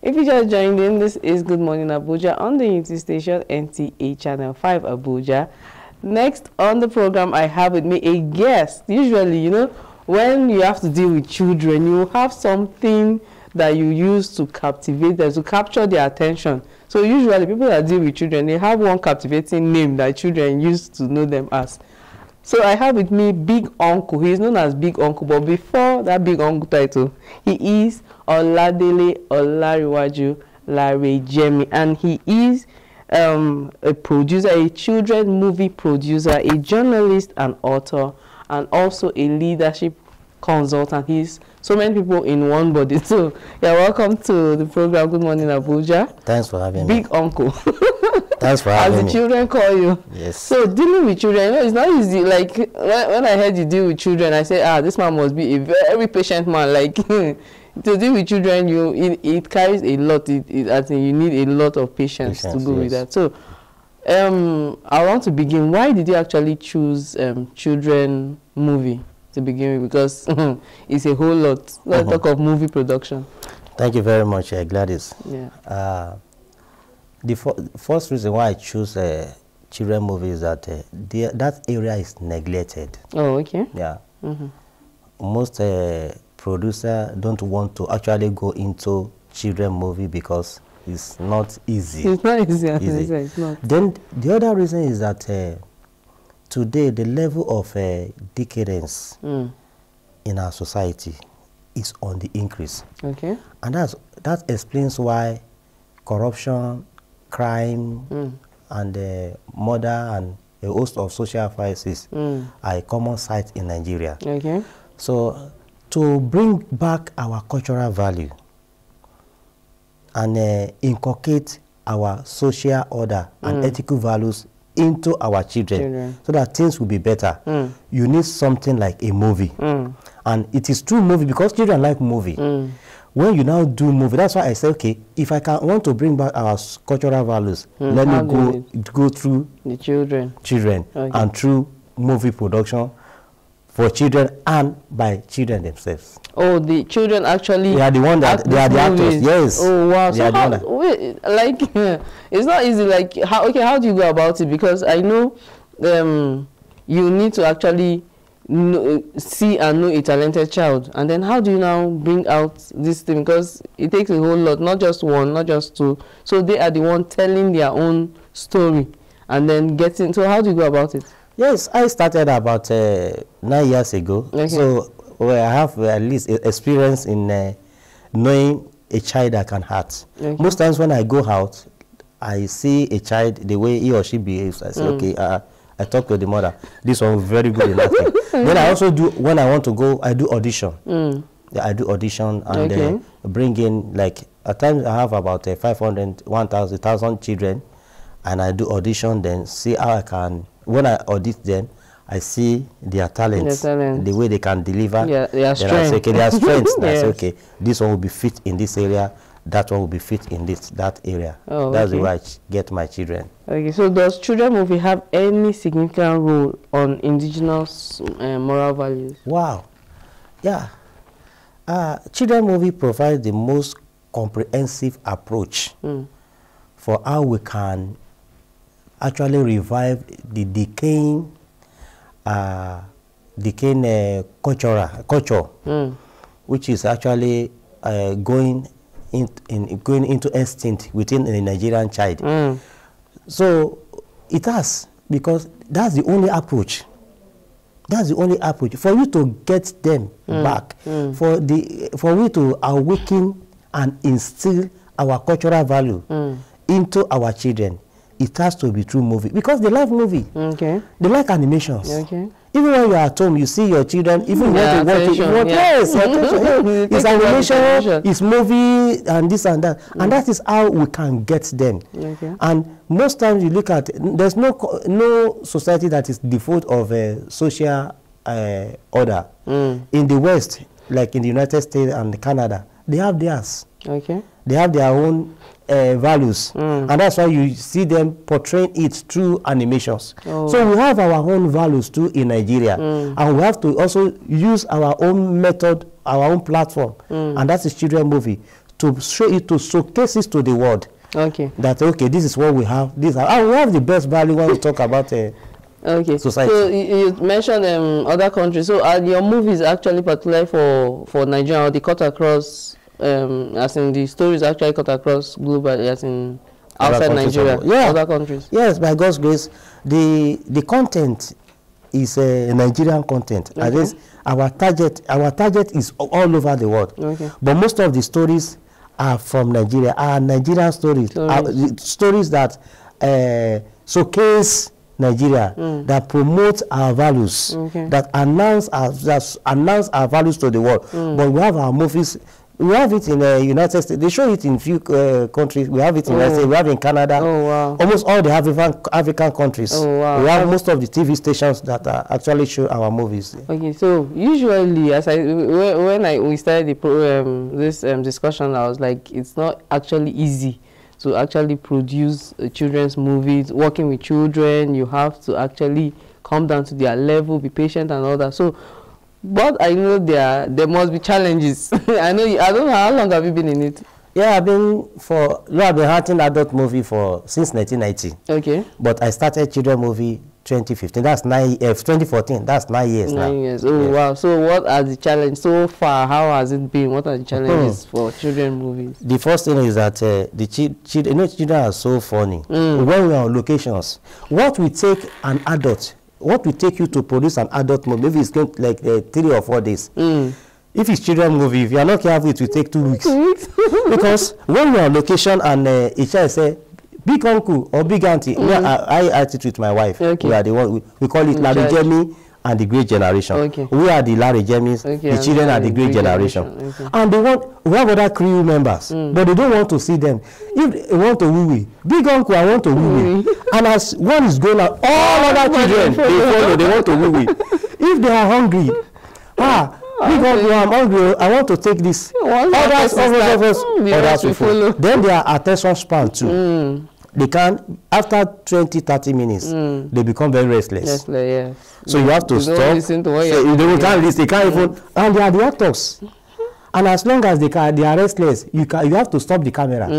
If you just joined in, this is Good Morning Abuja on the Unity Station, NTA Channel 5 Abuja. Next on the program, I have with me a guest. Usually, you know, when you have to deal with children, you have something that you use to captivate them, to capture their attention. So usually people that deal with children, they have one captivating name that children use to know them as. So I have with me Big Uncle. He is known as Big Uncle, but before that Big Uncle title, he is Oladele Olariwaju Larejemi, and he is a producer, a children movie producer, a journalist and author, and also a leadership consultant. He's so many people in one body. So yeah, welcome to the program. Good Morning Abuja. Thanks for having me. Big Uncle. Thanks for having me. As the children call you. Yes. So dealing with children, you know, it's not easy. Like when I heard you deal with children, I said, this man must be a very patient man. Like to deal with children, it carries a lot. I think you need a lot of patience to go with that. So I want to begin. Why did you actually choose children movie to begin with? Because it's a whole lot. Let's talk of movie production. Thank you very much, Gladys. Yeah. The first reason why I choose children movie is that that area is neglected. Oh, okay. Yeah. Most producers don't want to actually go into children movie because it's not easy. It's not easy. It's not. Then the other reason is that today the level of decadence in our society is on the increase. Okay. And that explains why corruption, crime, and murder and a host of social crises are a common sight in Nigeria. Okay. So to bring back our cultural value and inculcate our social order and ethical values into our children so that things will be better, you need something like a movie. And it is true movie because children like movie. When you now do movie, that's why I say, okay, if I want to bring back our cultural values, let me go through the children and through movie production for children and by children themselves. Oh, the children actually. They are the one that they are the actors. Yes. Oh wow. They So how, like it's not easy. Like how do you go about it? Because I know you need to actually see and know a talented child, and then how do you now bring out this thing? Because it takes a whole lot, not just one, not just two. So they are the one telling their own story and then getting. So how do you go about it? Yes, I started about 9 years ago. Okay. So I have at least experience in knowing a child that can act. Okay. Most times when I go out, I see a child, the way he or she behaves. I say, okay, I talk to the mother. This one was very good in acting. Then I also do, when I want to go, I do audition. Yeah, I do audition and bring in, like, at times I have about 500, 1,000 children, and I do audition, then see how I can, when I audit them, I see their talents, the way they can deliver. Yeah, their strength. I say, okay, their strengths. I say, okay, this one will be fit in this area, that one will be fit in that area. Oh, that's the way I get my children. Okay, so does children movie have any significant role on indigenous moral values? Wow. Yeah. Children movie provides the most comprehensive approach for how we can actually revive the decaying culture, which is actually going into extinct within a Nigerian child. So it has, because that's the only approach. That's the only approach for you to get them back, for we to awaken and instill our cultural value into our children. It has to be through movie, because they like movie. Okay. They like animations. Okay. Even when you're at home, you see your children, even when they watch it, yes, it's animation, it's movie, and this and that. And that is how we can get them. Okay. And most times you look at, there's no society that is devoid of social order. In the West, like in the United States and Canada, they have theirs. Okay. They have their own values, and that's why you see them portraying it through animations. So we have our own values too in Nigeria, and we have to also use our own method, our own platform, and that is children movie, to show it, to showcase it to the world. Okay. That, okay, this is what we have. And we have the best value when we talk about okay. society. So you mentioned other countries. So are your movies actually particularly for Nigeria, or they cut across, as in the stories actually cut across global, as in outside Nigeria, other countries? Yes, by God's grace, the content is Nigerian content. Okay. At least our target is all over the world. Okay. But most of the stories are from Nigeria, are Nigerian stories. Stories that showcase Nigeria, that promote our values, that announce our values to the world. But we have our movies. We have it in the United States. They show it in few countries. We have it in United States. We have it in Canada. Oh, wow. Almost all the African countries. Oh, wow. We have most of the TV stations that actually show our movies. Okay, so usually, as when we started the this discussion, I was like, it's not actually easy to actually produce children's movies. Working with children, you have to actually come down to their level, be patient, and all that. So, but I know there must be challenges. I don't know, how long have you been in it? Yeah, I've been hunting adult movie since 1990. Okay. But I started children movie 2015. That's 2014. That's 9 years now. 9 years. Oh, wow. So what are the challenges so far? How has it been? What are the challenges for children movies? The first thing is that children are so funny. When we are on locations, what we take an adult, what will take you to produce an adult movie, maybe it's going like 3 or 4 days. If it's children movie, if you are not careful, it will take 2 weeks. Because when we are on location and a child say, big uncle or big auntie, I act it with my wife. Okay. We are the one, we call it Larry Jemmy and the Great Generation. Okay. We are the Larry Jemmys, the children are the Great Generation. Okay. And we have other crew members, but they don't want to see them. If they want to wee-wee, big uncle, I want to wee-wee. And as one is going out, all other children, they follow, they want to wee-wee. If they are hungry, big uncle, I'm hungry, I want to take this. Others will follow. Then their attention span too. They can, after 20-30 minutes, they become very restless. So you have to stop. They can't listen. They can't even. And they are the actors. And as long as they are restless, you have to stop the camera,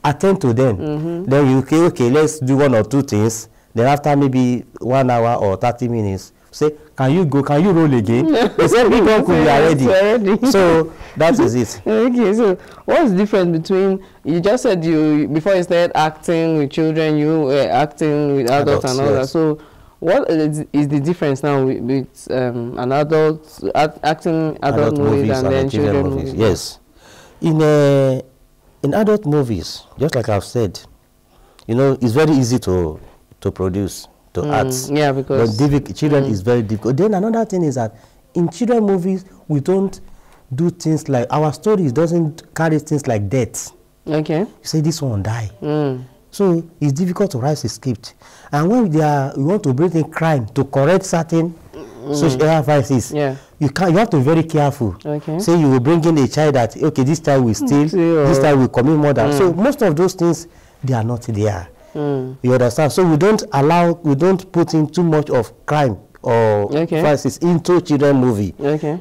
attend to them. Then you okay, let's do 1 or 2 things. Then after maybe 1 hour or 30 minutes, say, can you roll again? They say, big uncle, we are ready. So that is it. Okay, so what's the difference between, you just said before you started acting with children, you were acting with adults and all that. So what is the difference now with an adult, acting adult movies and then children movies? Yes. In adult movies, just like I've said, it's very easy to produce, to act. Yeah, because children is very difficult. Then another thing is that in children movies, we don't do things like, our stories doesn't carry things like death. Okay. You say this one die. So it's difficult to write a script. And when we want to bring in crime to correct certain social vices, you have to be very careful. Okay. Say you will bring in a child that, okay, this child will steal, this child will commit murder. So most of those things, they are not there. You understand? So we don't put in too much of crime or vices into children movie. Okay.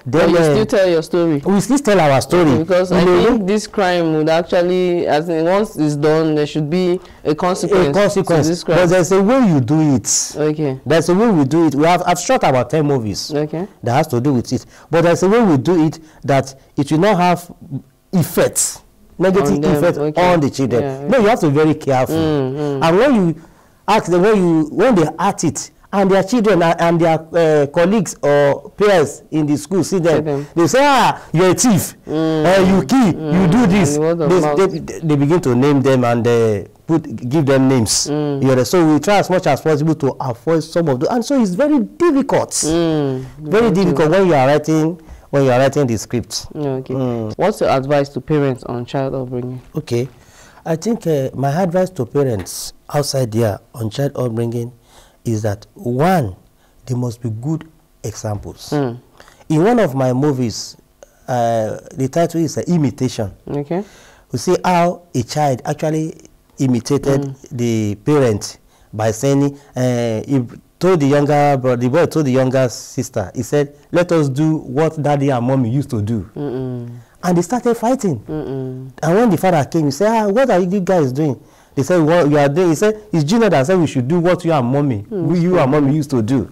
Then you still tell your story. We still tell our story. Because I think this crime would actually, as in once it's done, there should be a consequence. To this crime. But there's a way you do it. Okay. There's a way we do it. I've shot about 10 movies. Okay. That has to do with it. But there's a way we do it that it will not have effects. Negative effect on the children. No, you have to be very careful. And when you ask them, when they act it, and their children and their colleagues or peers in the school see them, they say, you're a thief, you kill, you do this. They begin to name them and give them names. So we try as much as possible to avoid some of those. And so it's very difficult. Very difficult when you are writing the script. Okay. What's your advice to parents on child upbringing? Okay. I think my advice to parents outside there on child upbringing is that, one, they must be good examples. In one of my movies, the title is Imitation. Okay. We see how a child actually imitated the parent by saying, he told the younger brother, the boy told the younger sister, he said, let us do what daddy and mommy used to do. And they started fighting. And when the father came, he said, what are you guys doing? They said, what you are doing? He said, it's Junior that said we should do what you and mommy, you and mommy used to do.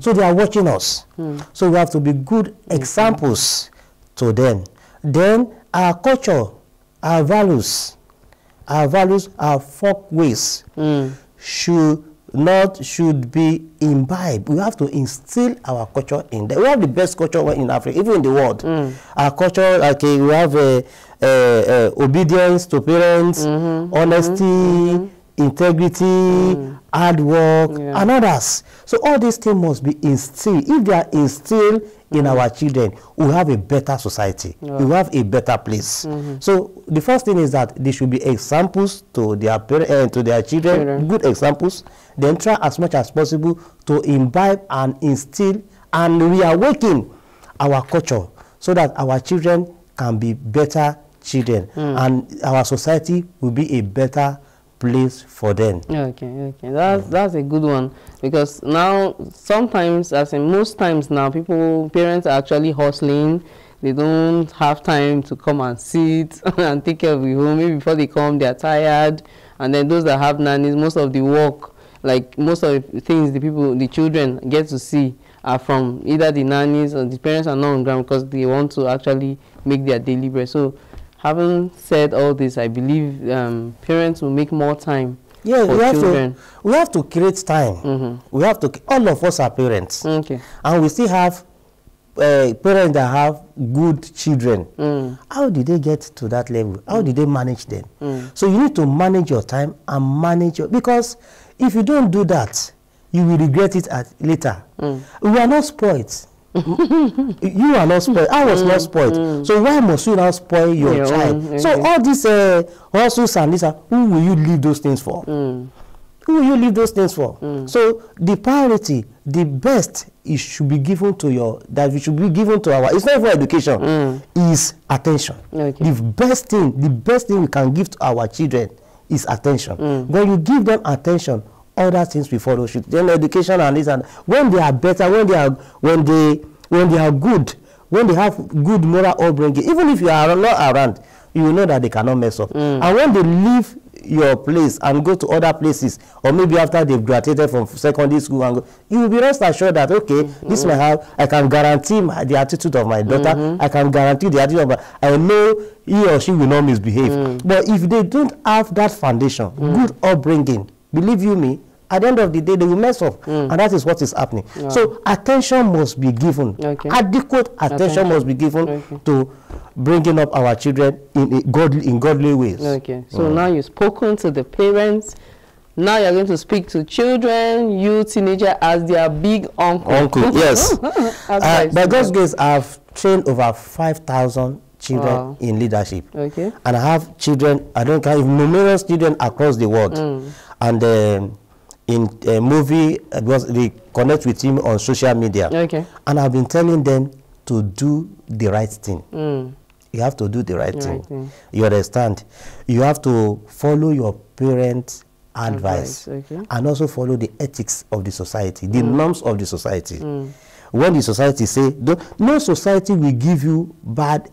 So they are watching us. So we have to be good examples to them. Then our culture, our values, our folk ways should be imbibed. We have to instill our culture in there. We have the best culture in Africa, even in the world. Our culture, okay, we have obedience to parents, honesty, integrity, hard work, and others. So all these things must be instilled. If they are instilled in our children, we have a better society. We have a better place. So the first thing is that they should be examples to their parents, to their children, good examples. Then try as much as possible to imbibe and instill and reawaken our culture so that our children can be better children and our society will be a better place for them. Okay. That's a good one, because now sometimes, as in most times now, parents are actually hustling. They don't have time to come and sit and take care of the home. Maybe before they come, they are tired. And then those that have nannies, most of the work, like most of the things the children get to see are from either the nannies, or the parents are not on ground because they want to actually make their daily bread. So having said all this, I believe parents will make more time for children. We have to create time. We have to. All of us are parents, and we still have parents that have good children. How did they get to that level? How did they manage them? So you need to manage your time and manage because if you don't do that, you will regret it later. We are not spoiled. You are not spoiled. I was not spoiled. So why must you now spoil your child? So all these hustles and this, who will you leave those things for? Who will you leave those things for? So the priority, the best, it should be given to we should be given to our. It's not for education. Is attention. The best thing we can give to our children is attention. When you give them attention, other things will follow. Then education and this, and when they are better, when they are good, when they have good moral upbringing, even if you are not around, you will know that they cannot mess up. And when they leave your place and go to other places, or maybe after they've graduated from secondary school, and you will be rest assured that this may have. I can guarantee the attitude of my daughter. I can guarantee the attitude of I know he or she will not misbehave. But if they don't have that foundation, good upbringing, believe you me, at the end of the day, they will mess up. And that is what is happening. So attention must be given. Adequate attention must be given to bringing up our children in godly ways. So now you've spoken to the parents. Now you're going to speak to children, teenager, as their big uncle. Yes. By God's grace, I've trained over 5,000 children in leadership. And I have children, I don't count, numerous children across the world. And in a movie, because they connect with him on social media. And I've been telling them to do the right thing. You have to do the right thing. You understand? You have to follow your parents' advice. And also follow the ethics of the society, the norms of the society. When the society say, no society will give you bad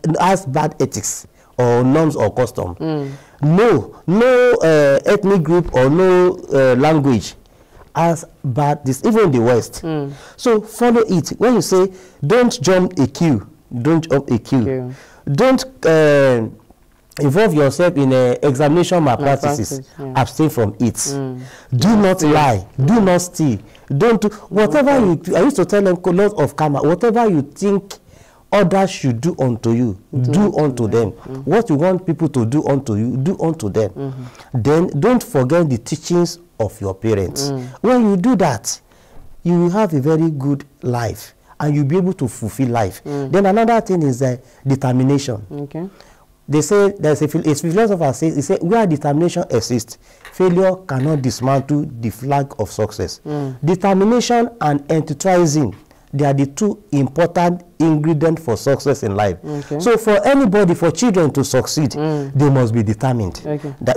ethics or norms or custom. No ethnic group or no language as bad this, even in the West. So follow it. When you say don't jump a queue, don't jump a queue. Don't involve yourself in examination malpractices. Abstain from it. Do not lie. Do not steal. Don't do whatever you. I used to tell them lot of karma. Whatever you think others should do unto you, do unto them. What you want people to do unto you, do unto them. Then don't forget the teachings of your parents. When you do that, you will have a very good life and you'll be able to fulfill life. Then another thing is determination. They say, there's a philosopher says, he said, where determination exists, failure cannot dismantle the flag of success. Determination and enthusiasm, they are the two important ingredients for success in life. So for anybody, for children to succeed, they must be determined.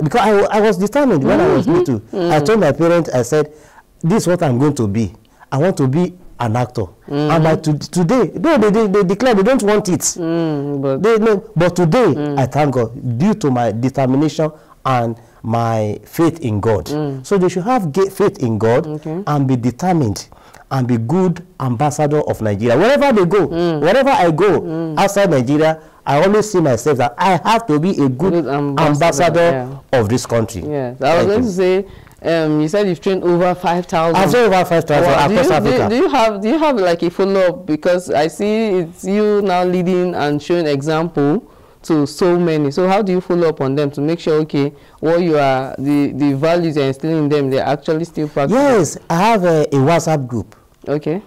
Because I was determined when I was little. I told my parents, I said, this is what I'm going to be. I want to be an actor. And by today, no, they declare they don't want it. But today, I thank God, due to my determination and my faith in God. So they should have faith in God and be determined and be good ambassador of Nigeria. Wherever they go, wherever I go outside Nigeria, I always see myself that I have to be a good ambassador of this country. Yes, I was going to say, you said you've trained over 5,000. I've trained over 5,000 across Africa. Do you have like a follow-up? Because I see it's you now leading and showing example to so many. So how do you follow up on them to make sure, okay, what you are, the values you're instilling in them, they're actually still practicing? Yes, I have a WhatsApp group. Okay.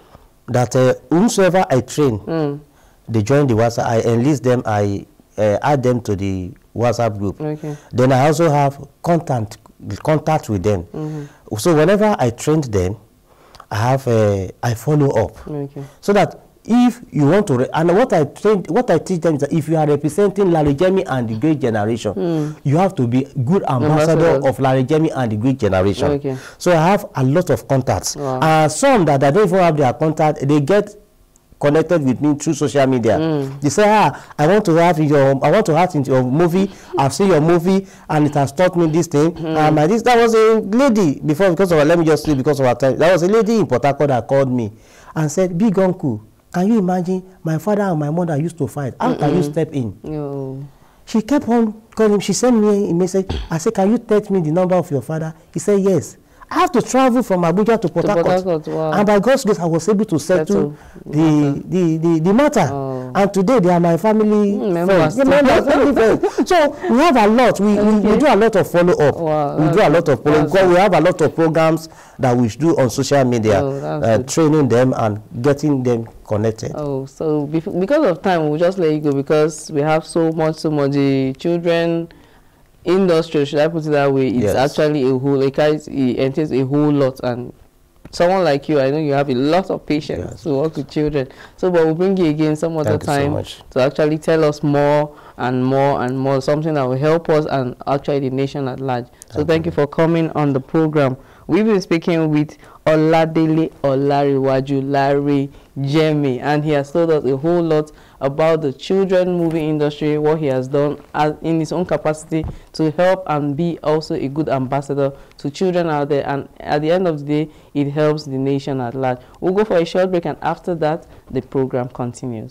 That whomsoever I train, they join the WhatsApp. I enlist them. I add them to the WhatsApp group. Okay. Then I also have contact with them. So whenever I train them, I follow up. Okay. So that if you want to, and what I teach them is that if you are representing Larry Jemmy and the great generation, you have to be good ambassador of Larry Jemmy and the great generation. Okay. So I have a lot of contacts. Wow. Some that I don't even have their contact, they get connected with me through social media. They say, I want to have in your movie. I've seen your movie and it has taught me this thing. That was a lady before, let me just say because of our time. That was a lady in Port Harcourt that called me and said, "Big uncle, can you imagine my father and my mother used to fight? How can you step in?" No. She kept on calling him. She sent me a message. I said, "Can you text me the number of your father?" He said, "Yes." I have to travel from Abuja to Port Harcourt. Wow. And by God's grace, I was able to settle the matter. Oh. And today, they are my family friends. So we have a lot. We do a lot of follow-up. Wow. We do a lot of follow-up. We have a lot of programs that we do on social media, training them and getting them connected. Oh, so because of time, we'll just let you go because we have so much. The children industry, should I put it that way, it's actually a whole, it entails a whole lot, and someone like you, I know you have a lot of patience to work with children. So, but we'll bring you again some other time to actually tell us more and more and more, something that will help us and actually the nation at large. So thank you for coming on the program. We've been speaking with Oladele Olariwaju Larry Jemmy, and he has told us a whole lot about the children movie industry, what he has done in his own capacity to help and be also a good ambassador to children out there. And at the end of the day, it helps the nation at large. We'll go for a short break, and after that, the program continues.